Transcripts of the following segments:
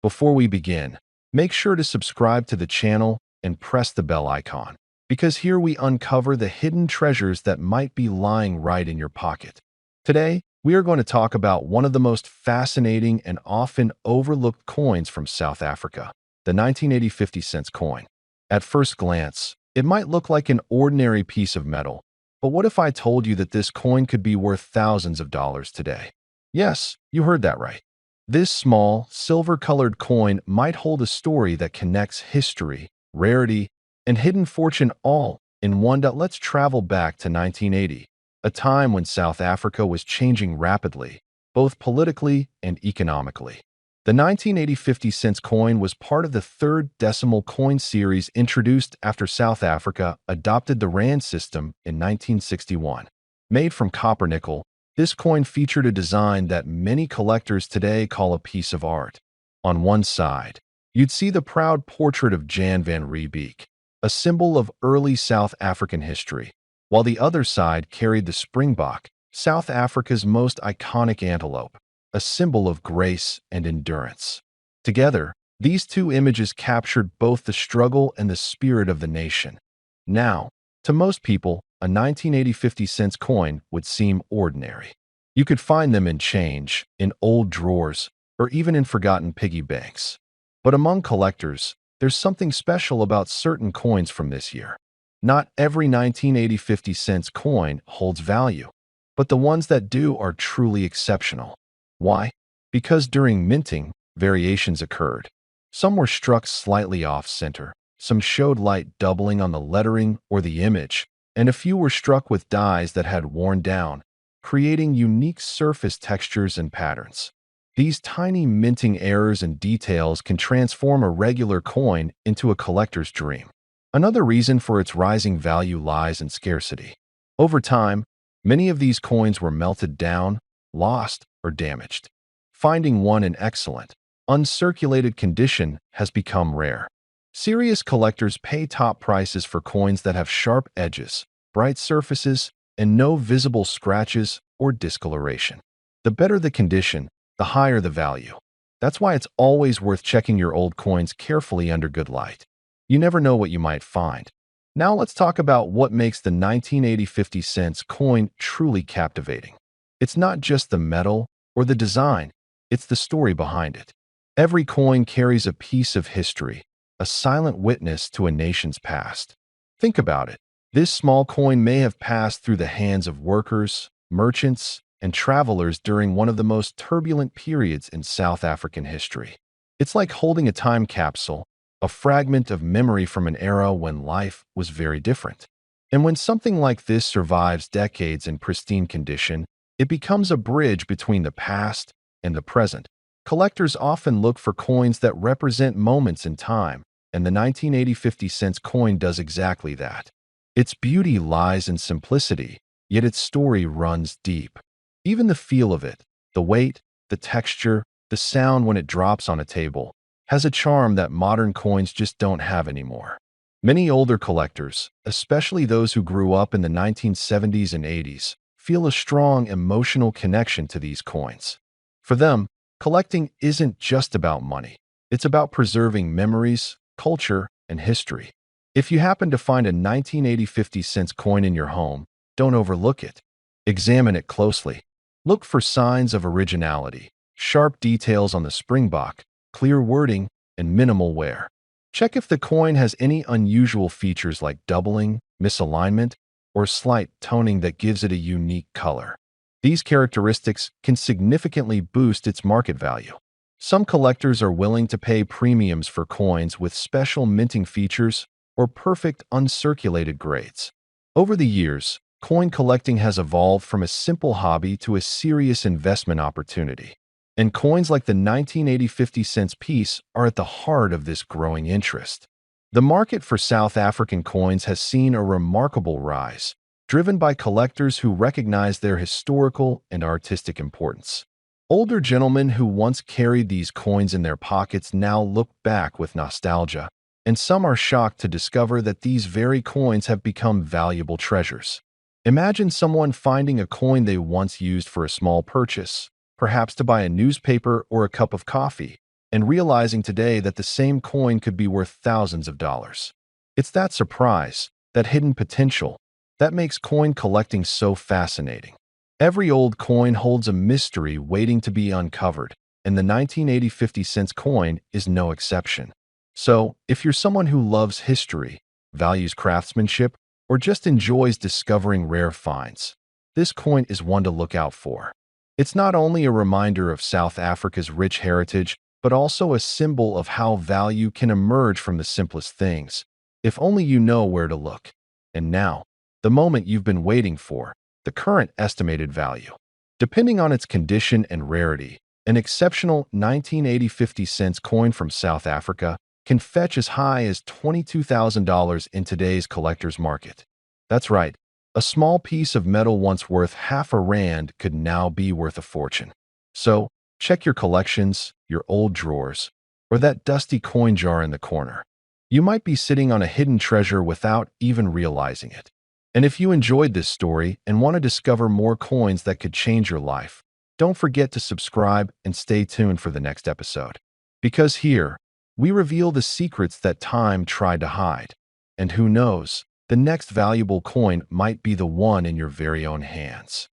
Before we begin, make sure to subscribe to the channel and press the bell icon, because here we uncover the hidden treasures that might be lying right in your pocket. Today, we are going to talk about one of the most fascinating and often overlooked coins from South Africa, the 1980 50-cent coin. At first glance, it might look like an ordinary piece of metal, but what if I told you that this coin could be worth thousands of dollars today? Yes, you heard that right. This small, silver-colored coin might hold a story that connects history, rarity, and hidden fortune all in one. Let's travel back to 1980, a time when South Africa was changing rapidly, both politically and economically. The 1980 50-cent coin was part of the third decimal coin series introduced after South Africa adopted the rand system in 1961. Made from copper nickel, this coin featured a design that many collectors today call a piece of art. On one side, you'd see the proud portrait of Jan van Riebeeck, a symbol of early South African history, while the other side carried the springbok, South Africa's most iconic antelope, a symbol of grace and endurance. Together, these two images captured both the struggle and the spirit of the nation. Now, to most people, a 1980 50-cent coin would seem ordinary. You could find them in change, in old drawers, or even in forgotten piggy banks. But among collectors, there's something special about certain coins from this year. Not every 1980 50-cent coin holds value, but the ones that do are truly exceptional. Why? Because during minting, variations occurred. Some were struck slightly off-center, some showed light doubling on the lettering or the image, and a few were struck with dies that had worn down, creating unique surface textures and patterns. These tiny minting errors and details can transform a regular coin into a collector's dream. Another reason for its rising value lies in scarcity. Over time, many of these coins were melted down, lost, or damaged. Finding one in excellent, uncirculated condition has become rare. Serious collectors pay top prices for coins that have sharp edges, bright surfaces, and no visible scratches or discoloration. The better the condition, the higher the value. That's why it's always worth checking your old coins carefully under good light. You never know what you might find. Now let's talk about what makes the 1980 50-cent coin truly captivating. It's not just the metal or the design, it's the story behind it. Every coin carries a piece of history, a silent witness to a nation's past. Think about it. This small coin may have passed through the hands of workers, merchants, and travelers during one of the most turbulent periods in South African history. It's like holding a time capsule, a fragment of memory from an era when life was very different. And when something like this survives decades in pristine condition, it becomes a bridge between the past and the present. Collectors often look for coins that represent moments in time, and the 1980 50-cent coin does exactly that. Its beauty lies in simplicity, yet its story runs deep. Even the feel of it, the weight, the texture, the sound when it drops on a table, has a charm that modern coins just don't have anymore. Many older collectors, especially those who grew up in the 1970s and 80s, feel a strong emotional connection to these coins. For them, collecting isn't just about money. It's about preserving memories, culture, and history. If you happen to find a 1980 50-cent coin in your home, don't overlook it. Examine it closely. Look for signs of originality, sharp details on the springbok, clear wording, and minimal wear. Check if the coin has any unusual features like doubling, misalignment, or slight toning that gives it a unique color. These characteristics can significantly boost its market value. Some collectors are willing to pay premiums for coins with special minting features or perfect uncirculated grades. Over the years, coin collecting has evolved from a simple hobby to a serious investment opportunity. And coins like the 1980 50-cent piece are at the heart of this growing interest. The market for South African coins has seen a remarkable rise, driven by collectors who recognize their historical and artistic importance. Older gentlemen who once carried these coins in their pockets now look back with nostalgia, and some are shocked to discover that these very coins have become valuable treasures. Imagine someone finding a coin they once used for a small purchase, perhaps to buy a newspaper or a cup of coffee, and realizing today that the same coin could be worth thousands of dollars. It's that surprise, that hidden potential, that makes coin collecting so fascinating. Every old coin holds a mystery waiting to be uncovered, and the 1980 50-cent coin is no exception. So, if you're someone who loves history, values craftsmanship, or just enjoys discovering rare finds, this coin is one to look out for. It's not only a reminder of South Africa's rich heritage, but also a symbol of how value can emerge from the simplest things, if only you know where to look. And now, the moment you've been waiting for, the current estimated value. Depending on its condition and rarity, an exceptional 1980 50-cent coin from South Africa can fetch as high as $22,000 in today's collector's market. That's right, a small piece of metal once worth half a rand could now be worth a fortune. So, check your collections, your old drawers, or that dusty coin jar in the corner. You might be sitting on a hidden treasure without even realizing it. And if you enjoyed this story and want to discover more coins that could change your life, don't forget to subscribe and stay tuned for the next episode. Because here, we reveal the secrets that time tried to hide. And who knows, the next valuable coin might be the one in your very own hands.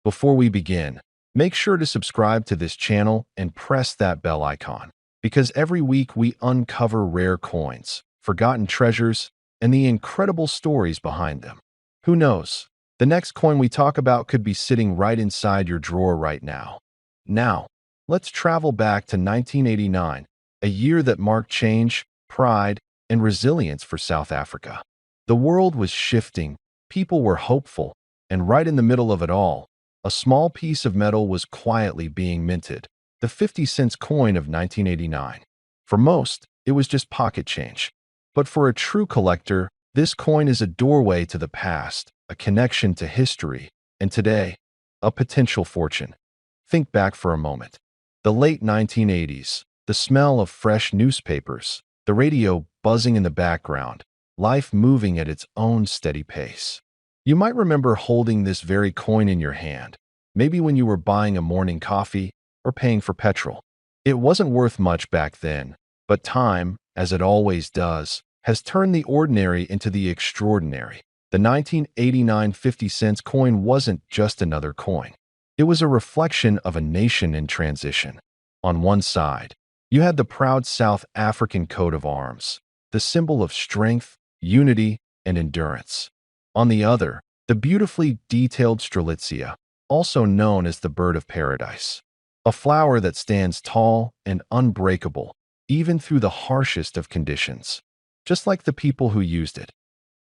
Before we begin, make sure to subscribe to this channel and press that bell icon, because every week we uncover rare coins, forgotten treasures, and the incredible stories behind them. Who knows? The next coin we talk about could be sitting right inside your drawer right now. Now, let's travel back to 1989, a year that marked change, pride, and resilience for South Africa. The world was shifting, people were hopeful, and right in the middle of it all, a small piece of metal was quietly being minted, the 50-cent coin of 1989. For most, it was just pocket change. But for a true collector, this coin is a doorway to the past, a connection to history, and today, a potential fortune. Think back for a moment. The late 1980s, the smell of fresh newspapers, the radio buzzing in the background, life moving at its own steady pace. You might remember holding this very coin in your hand, maybe when you were buying a morning coffee or paying for petrol. It wasn't worth much back then, but time, as it always does, has turned the ordinary into the extraordinary. The 1989 50-cent coin wasn't just another coin. It was a reflection of a nation in transition. On one side, you had the proud South African coat of arms, the symbol of strength, unity, and endurance. On the other, the beautifully detailed strelitzia, also known as the bird of paradise, a flower that stands tall and unbreakable, even through the harshest of conditions, just like the people who used it.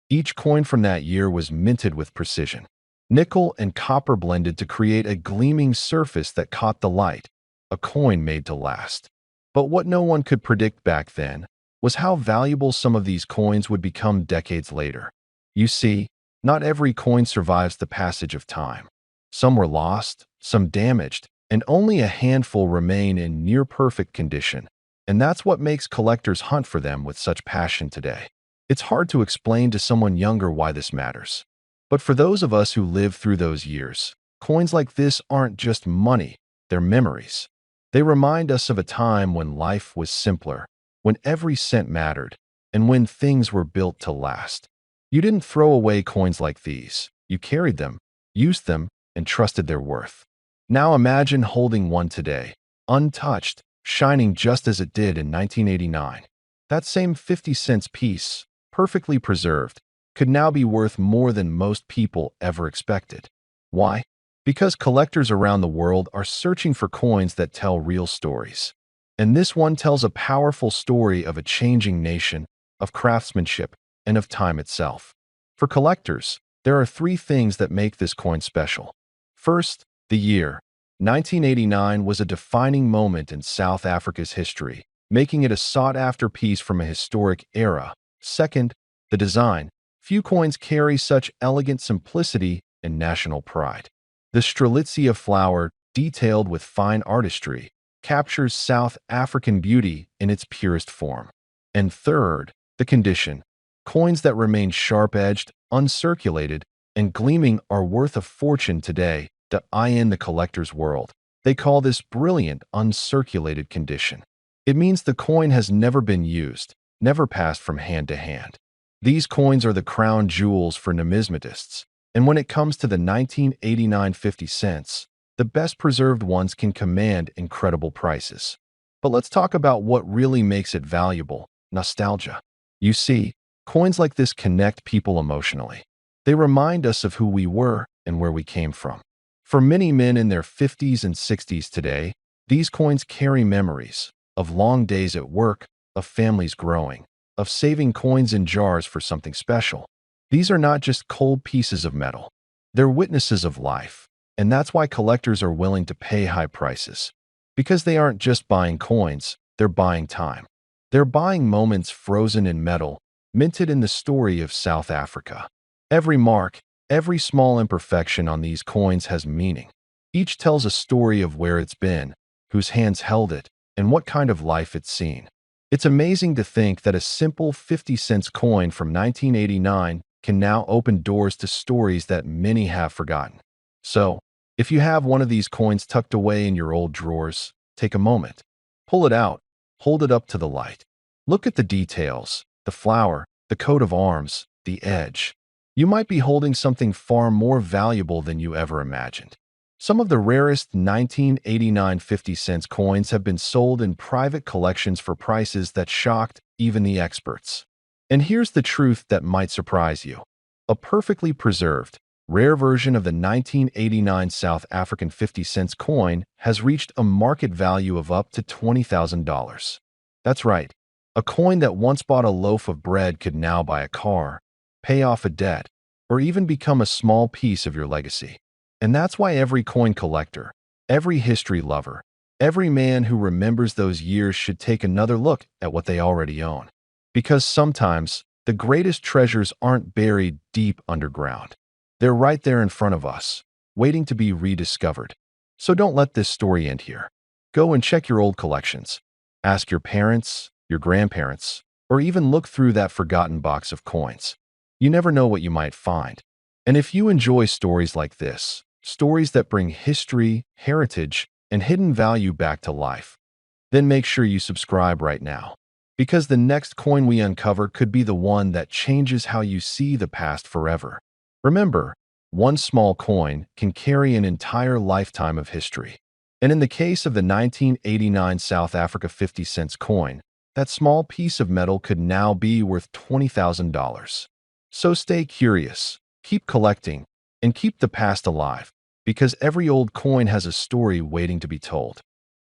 Each coin from that year was minted with precision. Nickel and copper blended to create a gleaming surface that caught the light, a coin made to last. But what no one could predict back then was how valuable some of these coins would become decades later. You see, not every coin survives the passage of time. Some were lost, some damaged, and only a handful remain in near-perfect condition. And that's what makes collectors hunt for them with such passion today. It's hard to explain to someone younger why this matters. But for those of us who lived through those years, coins like this aren't just money, they're memories. They remind us of a time when life was simpler, when every cent mattered, and when things were built to last. You didn't throw away coins like these. You carried them, used them, and trusted their worth. Now imagine holding one today, untouched, shining just as it did in 1989. That same 50-cent piece, perfectly preserved, could now be worth more than most people ever expected. Why? Because collectors around the world are searching for coins that tell real stories. And this one tells a powerful story of a changing nation, of craftsmanship, and of time itself. For collectors, there are three things that make this coin special. First, the year. 1989 was a defining moment in South Africa's history, making it a sought-after piece from a historic era. Second, the design. Few coins carry such elegant simplicity and national pride. The strelitzia flower, detailed with fine artistry, captures South African beauty in its purest form. And third, the condition. Coins that remain sharp-edged, uncirculated, and gleaming are worth a fortune today in the collector's world. They call this brilliant, uncirculated condition. It means the coin has never been used, never passed from hand to hand. These coins are the crown jewels for numismatists, and when it comes to the 1989 50 cents, the best preserved ones can command incredible prices. But let's talk about what really makes it valuable: nostalgia. You see, coins like this connect people emotionally. They remind us of who we were and where we came from. For many men in their 50s and 60s today, these coins carry memories of long days at work, of families growing, of saving coins in jars for something special. These are not just cold pieces of metal. They're witnesses of life, and that's why collectors are willing to pay high prices. Because they aren't just buying coins, they're buying time. They're buying moments frozen in metal, minted in the story of South Africa. Every mark, every small imperfection on these coins has meaning. Each tells a story of where it's been, whose hands held it, and what kind of life it's seen. It's amazing to think that a simple 50 cents coin from 1989 can now open doors to stories that many have forgotten. So, if you have one of these coins tucked away in your old drawers, take a moment. Pull it out, hold it up to the light. Look at the details: the flower, the coat of arms, the edge. You might be holding something far more valuable than you ever imagined. Some of the rarest 1989 50 cents coins have been sold in private collections for prices that shocked even the experts. And here's the truth that might surprise you. A perfectly preserved, rare version of the 1989 South African 50 cents coin has reached a market value of up to $20,000. That's right. A coin that once bought a loaf of bread could now buy a car, pay off a debt, or even become a small piece of your legacy. And that's why every coin collector, every history lover, every man who remembers those years should take another look at what they already own. Because sometimes, the greatest treasures aren't buried deep underground. They're right there in front of us, waiting to be rediscovered. So don't let this story end here. Go and check your old collections. Ask your parents, your grandparents, or even look through that forgotten box of coins. You never know what you might find. And if you enjoy stories like this, stories that bring history, heritage, and hidden value back to life, then make sure you subscribe right now. Because the next coin we uncover could be the one that changes how you see the past forever. Remember, one small coin can carry an entire lifetime of history. And in the case of the 1989 South Africa 50 cents coin, that small piece of metal could now be worth $20,000. So stay curious, keep collecting, and keep the past alive, because every old coin has a story waiting to be told.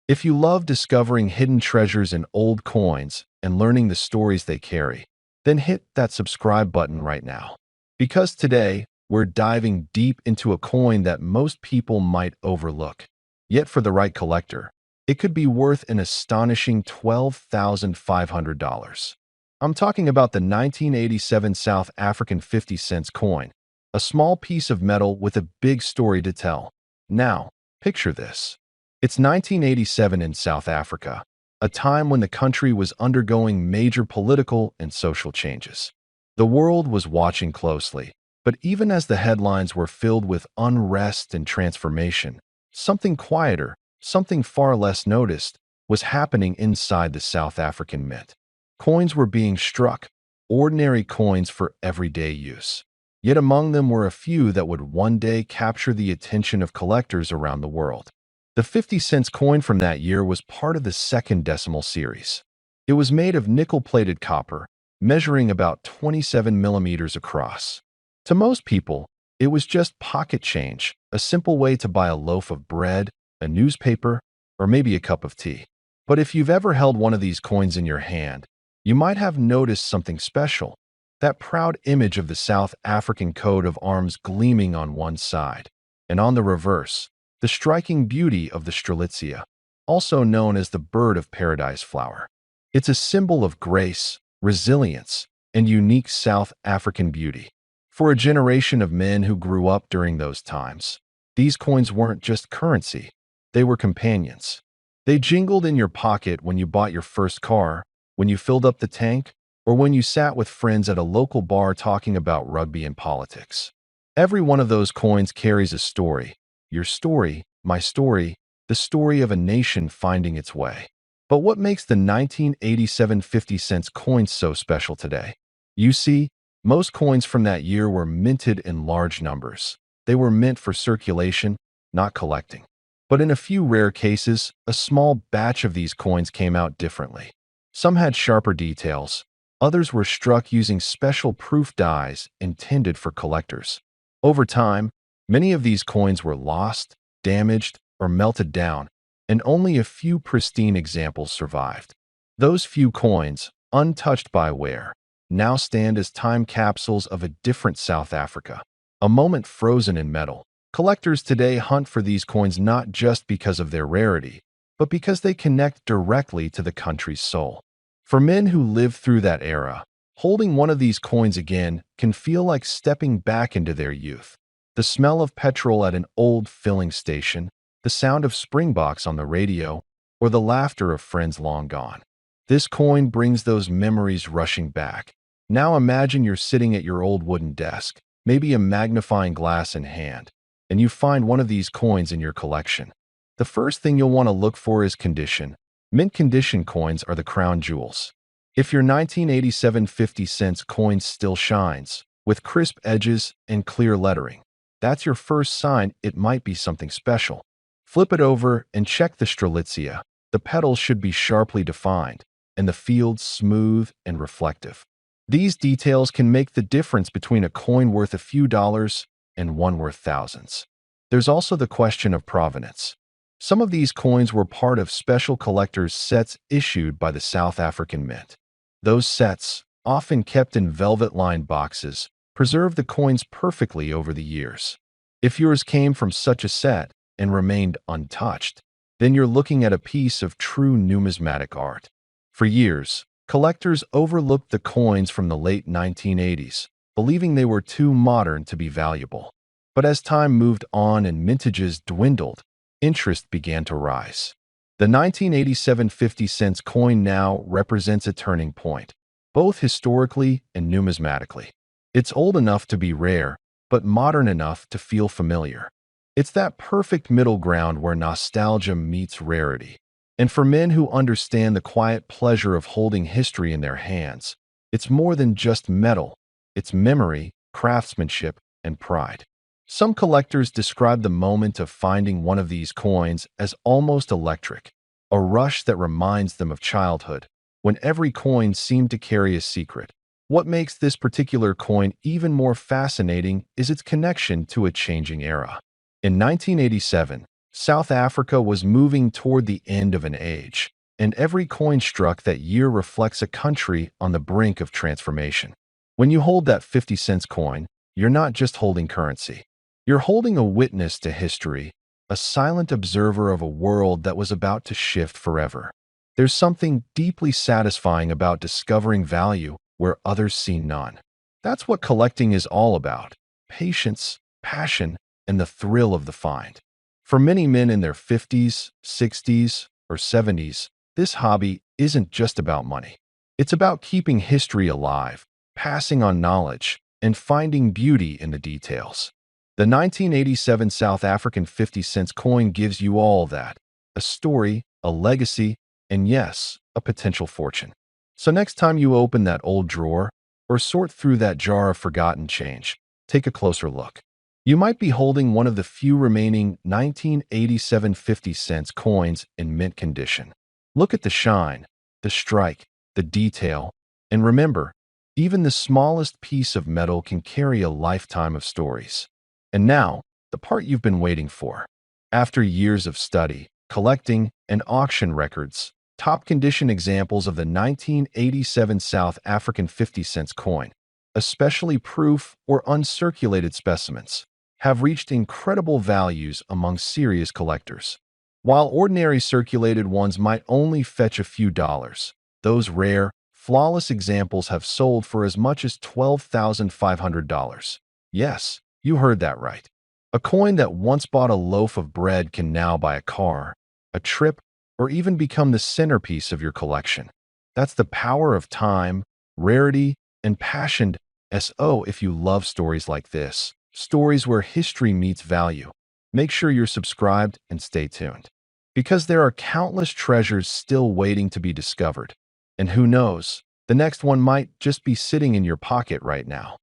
If you love discovering hidden treasures in old coins and learning the stories they carry, then hit that subscribe button right now. Because today, we're diving deep into a coin that most people might overlook. Yet for the right collector, it could be worth an astonishing $12,500. I'm talking about the 1987 South African 50 cents coin, a small piece of metal with a big story to tell. Now, picture this. It's 1987 in South Africa, a time when the country was undergoing major political and social changes. The world was watching closely, but even as the headlines were filled with unrest and transformation, something quieter, something far less noticed, was happening inside the South African Mint. Coins were being struck, ordinary coins for everyday use. Yet among them were a few that would one day capture the attention of collectors around the world. The 50 cents coin from that year was part of the second decimal series. It was made of nickel-plated copper, measuring about 27 millimeters across. To most people, it was just pocket change, a simple way to buy a loaf of bread, a newspaper, or maybe a cup of tea. But if you've ever held one of these coins in your hand, you might have noticed something special: that proud image of the South African coat of arms gleaming on one side, and on the reverse, the striking beauty of the strelitzia, also known as the bird of paradise flower. It's a symbol of grace, resilience, and unique South African beauty. For a generation of men who grew up during those times, these coins weren't just currency, they were companions. They jingled in your pocket when you bought your first car, when you filled up the tank, or when you sat with friends at a local bar talking about rugby and politics. Every one of those coins carries a story: your story, my story, the story of a nation finding its way. But what makes the 1987 50-cent coin so special today? You see, most coins from that year were minted in large numbers. They were meant for circulation, not collecting. But in a few rare cases, a small batch of these coins came out differently. Some had sharper details. Others were struck using special proof dies intended for collectors. Over time, many of these coins were lost, damaged, or melted down, and only a few pristine examples survived. Those few coins, untouched by wear, now stand as time capsules of a different South Africa, a moment frozen in metal. Collectors today hunt for these coins not just because of their rarity, but because they connect directly to the country's soul. For men who lived through that era, holding one of these coins again can feel like stepping back into their youth. The smell of petrol at an old filling station, the sound of Springboks on the radio, or the laughter of friends long gone. This coin brings those memories rushing back. Now imagine you're sitting at your old wooden desk, maybe a magnifying glass in hand, and you find one of these coins in your collection. The first thing you'll want to look for is condition. Mint condition coins are the crown jewels. If your 1987 50-cent coin still shines, with crisp edges and clear lettering, that's your first sign it might be something special. Flip it over and check the strelitzia. The petals should be sharply defined, and the field smooth and reflective. These details can make the difference between a coin worth a few dollars and one worth thousands. There's also the question of provenance. Some of these coins were part of special collectors' sets issued by the South African Mint. Those sets, often kept in velvet-lined boxes, preserve the coins perfectly over the years. If yours came from such a set and remained untouched, then you're looking at a piece of true numismatic art. For years, collectors overlooked the coins from the late 1980s, believing they were too modern to be valuable. But as time moved on and mintages dwindled, interest began to rise. The 1987 50-cent coin now represents a turning point, both historically and numismatically. It's old enough to be rare, but modern enough to feel familiar. It's that perfect middle ground where nostalgia meets rarity. And for men who understand the quiet pleasure of holding history in their hands, it's more than just metal. It's memory, craftsmanship, and pride. Some collectors describe the moment of finding one of these coins as almost electric, a rush that reminds them of childhood, when every coin seemed to carry a secret. What makes this particular coin even more fascinating is its connection to a changing era. In 1987, South Africa was moving toward the end of an age, and every coin struck that year reflects a country on the brink of transformation. When you hold that 50-cent coin, you're not just holding currency. You're holding a witness to history, a silent observer of a world that was about to shift forever. There's something deeply satisfying about discovering value where others see none. That's what collecting is all about: patience, passion, and the thrill of the find. For many men in their 50s, 60s, or 70s, this hobby isn't just about money. It's about keeping history alive, passing on knowledge, and finding beauty in the details. The 1987 South African 50-cent coin gives you all that: a story, a legacy, and yes, a potential fortune. So next time you open that old drawer or sort through that jar of forgotten change, take a closer look. You might be holding one of the few remaining 1987 50-cent coins in mint condition. Look at the shine, the strike, the detail, and remember, even the smallest piece of metal can carry a lifetime of stories. And now, the part you've been waiting for. After years of study, collecting, and auction records, top condition examples of the 1987 South African 50-cent coin, especially proof or uncirculated specimens, have reached incredible values among serious collectors. While ordinary circulated ones might only fetch a few dollars, those rare, flawless examples have sold for as much as $12,500. Yes, you heard that right. A coin that once bought a loaf of bread can now buy a car, a trip, or even become the centerpiece of your collection. That's the power of time, rarity, and passion. So if you love stories like this, stories where history meets value, make sure you're subscribed and stay tuned. Because there are countless treasures still waiting to be discovered. And who knows, the next one might just be sitting in your pocket right now.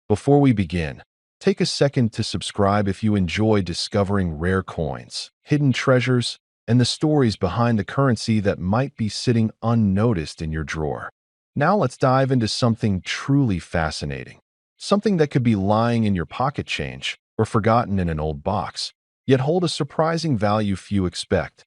Before we begin, take a second to subscribe if you enjoy discovering rare coins, hidden treasures, and the stories behind the currency that might be sitting unnoticed in your drawer. Now let's dive into something truly fascinating. Something that could be lying in your pocket change or forgotten in an old box, yet hold a surprising value few expect.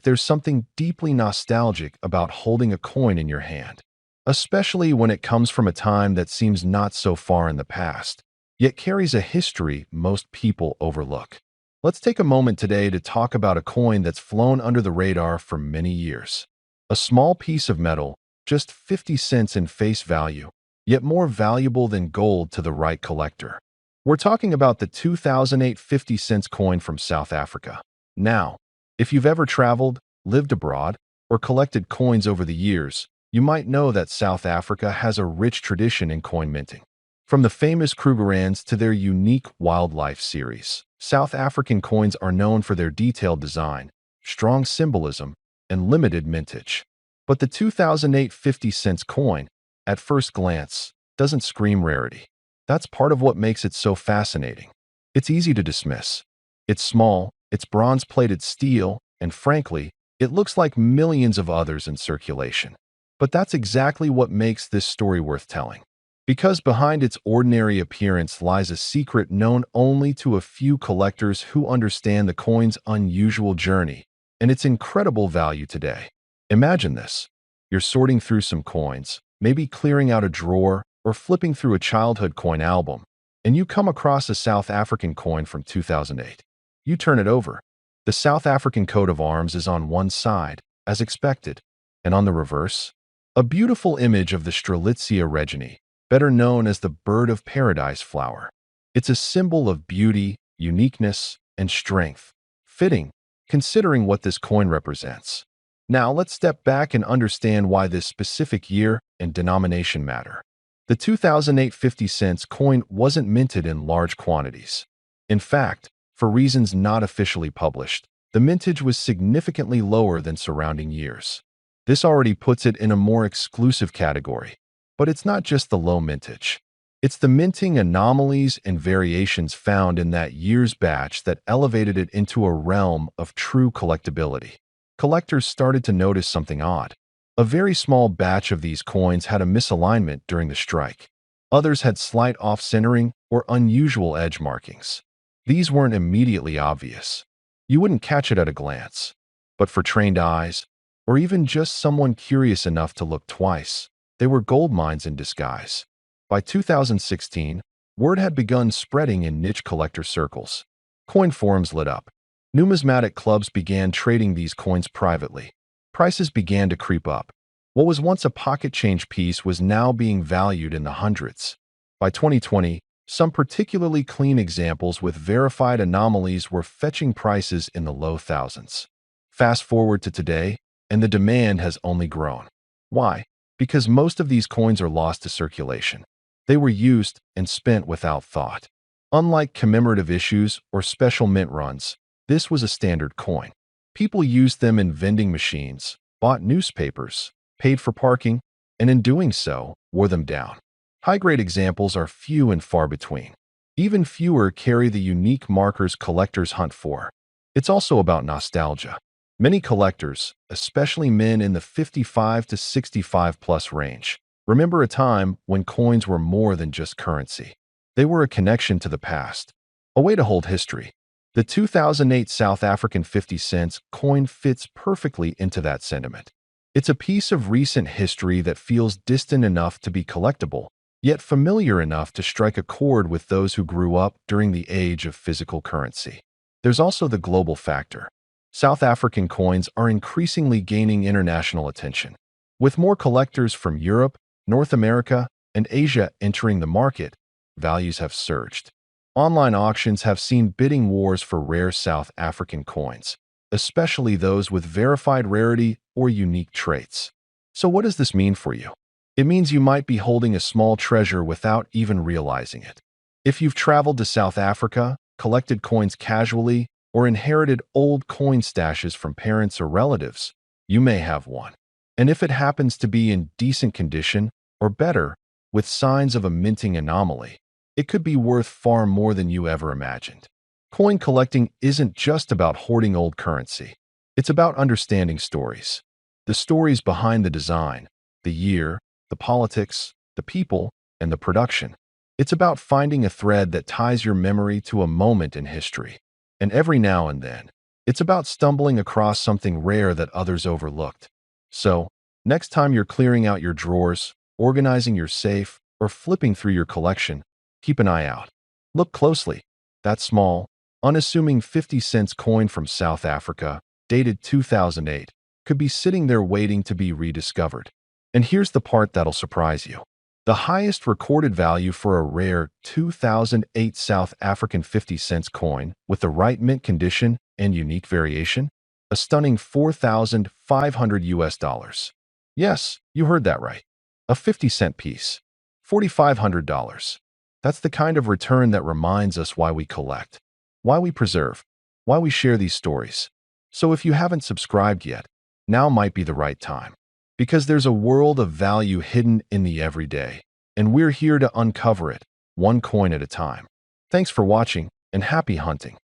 There's something deeply nostalgic about holding a coin in your hand, especially when it comes from a time that seems not so far in the past, yet carries a history most people overlook. Let's take a moment today to talk about a coin that's flown under the radar for many years. A small piece of metal, just 50 cents in face value, yet more valuable than gold to the right collector. We're talking about the 2008 50-cent coin from South Africa. Now, if you've ever traveled, lived abroad, or collected coins over the years, you might know that South Africa has a rich tradition in coin minting. From the famous Krugerrands to their unique wildlife series, South African coins are known for their detailed design, strong symbolism, and limited mintage. But the 2008 50-cent coin, at first glance, doesn't scream rarity. That's part of what makes it so fascinating. It's easy to dismiss. It's small, it's bronze-plated steel, and frankly, it looks like millions of others in circulation. But that's exactly what makes this story worth telling. Because behind its ordinary appearance lies a secret known only to a few collectors who understand the coin's unusual journey and its incredible value today. Imagine this. You're sorting through some coins, maybe clearing out a drawer or flipping through a childhood coin album, and you come across a South African coin from 2008. You turn it over. The South African coat of arms is on one side, as expected, and on the reverse, a beautiful image of the Strelitzia reginae, better known as the bird of paradise flower. It's a symbol of beauty, uniqueness, and strength, fitting, considering what this coin represents. Now let's step back and understand why this specific year and denomination matter. The 2008 50-cent coin wasn't minted in large quantities. In fact, for reasons not officially published, the mintage was significantly lower than surrounding years. This already puts it in a more exclusive category. But it's not just the low mintage. It's the minting anomalies and variations found in that year's batch that elevated it into a realm of true collectability. Collectors started to notice something odd. A very small batch of these coins had a misalignment during the strike. Others had slight off-centering or unusual edge markings. These weren't immediately obvious. You wouldn't catch it at a glance. But for trained eyes, or even just someone curious enough to look twice, they were gold mines in disguise. By 2016, word had begun spreading in niche collector circles. Coin forums lit up. Numismatic clubs began trading these coins privately. Prices began to creep up. What was once a pocket change piece was now being valued in the hundreds. By 2020, some particularly clean examples with verified anomalies were fetching prices in the low thousands. Fast forward to today, and the demand has only grown. Why? Because most of these coins are lost to circulation. They were used and spent without thought. Unlike commemorative issues or special mint runs, this was a standard coin. People used them in vending machines, bought newspapers, paid for parking, and in doing so, wore them down. High-grade examples are few and far between. Even fewer carry the unique markers collectors hunt for. It's also about nostalgia. Many collectors, especially men in the 55 to 65 plus range, remember a time when coins were more than just currency. They were a connection to the past, a way to hold history. The 2008 South African 50-cent coin fits perfectly into that sentiment. It's a piece of recent history that feels distant enough to be collectible, yet familiar enough to strike a chord with those who grew up during the age of physical currency. There's also the global factor. South African coins are increasingly gaining international attention. With more collectors from Europe, North America, and Asia entering the market, values have surged. Online auctions have seen bidding wars for rare South African coins, especially those with verified rarity or unique traits. So what does this mean for you? It means you might be holding a small treasure without even realizing it. If you've traveled to South Africa, collected coins casually, or inherited old coin stashes from parents or relatives, you may have one. And if it happens to be in decent condition, or better, with signs of a minting anomaly, it could be worth far more than you ever imagined. Coin collecting isn't just about hoarding old currency. It's about understanding stories. The stories behind the design, the year, the politics, the people, and the production. It's about finding a thread that ties your memory to a moment in history. And every now and then, it's about stumbling across something rare that others overlooked. So, next time you're clearing out your drawers, organizing your safe, or flipping through your collection, keep an eye out. Look closely. That small, unassuming 50-cent coin from South Africa, dated 2008, could be sitting there waiting to be rediscovered. And here's the part that'll surprise you. The highest recorded value for a rare 2008 South African 50-cent coin with the right mint condition and unique variation? A stunning 4,500 US dollars. Yes, you heard that right. A 50-cent piece. $4,500. That's the kind of return that reminds us why we collect, why we preserve, why we share these stories. So if you haven't subscribed yet, now might be the right time. Because there's a world of value hidden in the everyday, and we're here to uncover it, one coin at a time. Thanks for watching, and happy hunting.